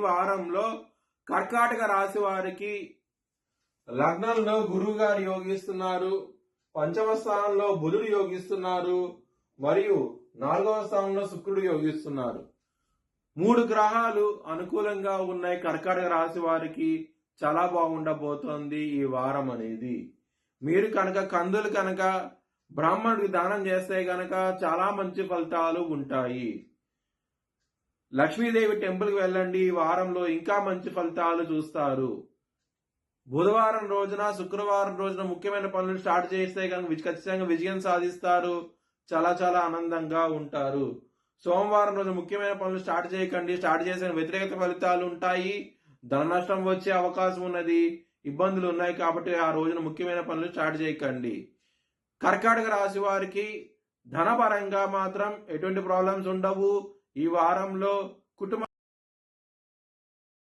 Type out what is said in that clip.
వారంలో కర్కాటక రాశి వారికి లగ్నంలో గురువు గారు యోగిస్తున్నారు, పంచమ స్థానంలో బుధుడు యోగిస్తున్నారు మరియు 4వ స్థానంలో శుక్రుడు యోగిస్తున్నారు. 3 గ్రహాలు అనుకూలంగా ఉన్నాయి. కర్కాటక రాశి వారికి చాలా బాగుండబోతోంది ఈ వారం అనేది. మీరు కనుక కందులు కనుక బ్రాహ్మణుడికి దానం చేస్తే గనక చాలా మంచి ఫలితాలు ఉంటాయి. లక్ష్మీదేవి టెంపుల్కి వెళ్ళండి, ఈ వారంలో ఇంకా మంచి ఫలితాలు చూస్తారు. బుధవారం రోజున శుక్రవారం రోజున ముఖ్యమైన పనులు స్టార్ట్ చేస్తే కనుక ఖచ్చితంగా విజయం సాధిస్తారు. చాలా చాలా ఆనందంగా ఉంటారు. సోమవారం రోజు ముఖ్యమైన పనులు స్టార్ట్ చేయకండి, స్టార్ట్ చేసిన వ్యతిరేక ఫలితాలు ఉంటాయి. ధన నష్టం వచ్చే అవకాశం ఉన్నది, ఇబ్బందులు ఉన్నాయి కాబట్టి ఆ రోజున ముఖ్యమైన పనులు స్టార్ట్ చేయకండి. కర్కాటక రాశి వారికి ధనపరంగా మాత్రం ఎటువంటి ప్రాబ్లమ్స్ ఉండవు. ఈ వారంలో కుటుంబ